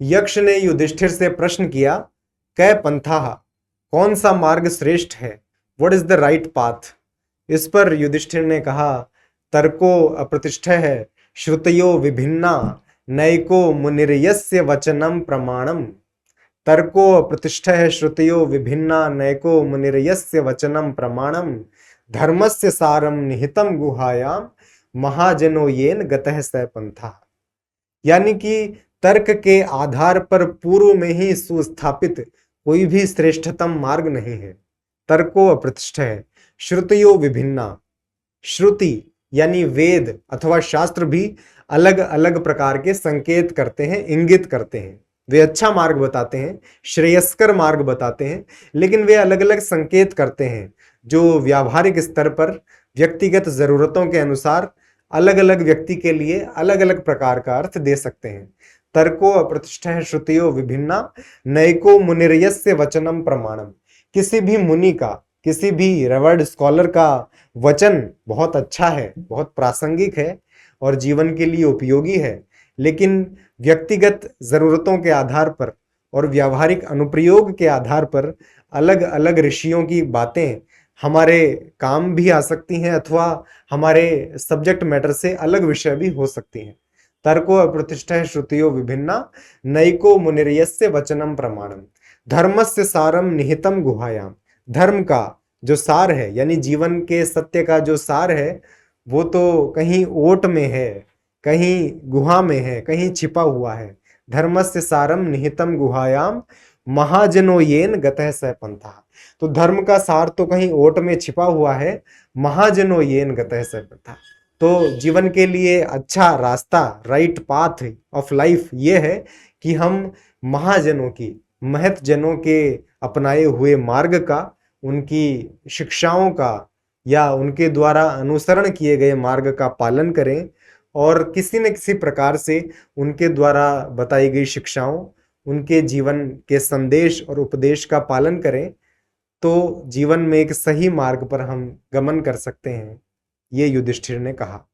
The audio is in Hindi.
यक्ष ने युधिष्ठिर से प्रश्न किया, कै पंथाः, कौन सा मार्ग श्रेष्ठ है? What is the right path? इस पर युधिष्ठिर ने कहा, तर्को अप्रतिष्ठः श्रुतयो विभिन्ना नैको मुनिर्यस्य वचनम प्रमाणम। तर्को अप्रतिष्ठः श्रुतयो विभिन्ना नैको मुनिर्यस्य वचनम प्रमाणम धर्मस्य सारम निहितम गुहायाम महाजनो येन गतः स पंथा। यानी कि तर्क के आधार पर पूर्व में ही सुस्थापित कोई भी श्रेष्ठतम मार्ग नहीं है। तर्को अप्रतिष्ठ है, श्रुतियो विभिन्ना। श्रुति यानी वेद अथवा शास्त्र भी अलग अलग प्रकार के संकेत करते हैं, इंगित करते हैं। वे अच्छा मार्ग बताते हैं, श्रेयस्कर मार्ग बताते हैं, लेकिन वे अलग अलग संकेत करते हैं जो व्यावहारिक स्तर पर व्यक्तिगत जरूरतों के अनुसार अलग अलग व्यक्ति के लिए अलग अलग प्रकार का अर्थ दे सकते हैं। तर्को अप्रतिष्ठः श्रुतियो विभिन्ना नैको मुनिर्यस्य वचनम प्रमाणम। किसी भी मुनि का, किसी भी रेवर्ड स्कॉलर का वचन बहुत अच्छा है, बहुत प्रासंगिक है और जीवन के लिए उपयोगी है, लेकिन व्यक्तिगत जरूरतों के आधार पर और व्यावहारिक अनुप्रयोग के आधार पर अलग अलग ऋषियों की बातें हमारे काम भी आ सकती हैं अथवा हमारे सब्जेक्ट मैटर से अलग विषय भी हो सकती हैं। तर्को अप्रतिष्ठः श्रुतियो विभिन्ना नैको मुनिर्यस्य वचनम प्रमाणम धर्मस्य सारम निहितम गुहायाम। धर्म का जो सार है, यानी जीवन के सत्य का जो सार है, वो तो कहीं ओट में है, कहीं गुहा में है, कहीं छिपा हुआ है। धर्मस्य सारम निहितम गुहायाम महाजनो येन गतः स पंथा। तो धर्म का सार तो कहीं ओट में छिपा हुआ है, महाजनो येन गतः स पंथा। तो जीवन के लिए अच्छा रास्ता, राइट पाथ ऑफ लाइफ ये है कि हम महाजनों की, महत जनों के अपनाए हुए मार्ग का, उनकी शिक्षाओं का या उनके द्वारा अनुसरण किए गए मार्ग का पालन करें और किसी न किसी प्रकार से उनके द्वारा बताई गई शिक्षाओं, उनके जीवन के संदेश और उपदेश का पालन करें, तो जीवन में एक सही मार्ग पर हम गमन कर सकते हैं, ये युधिष्ठिर ने कहा।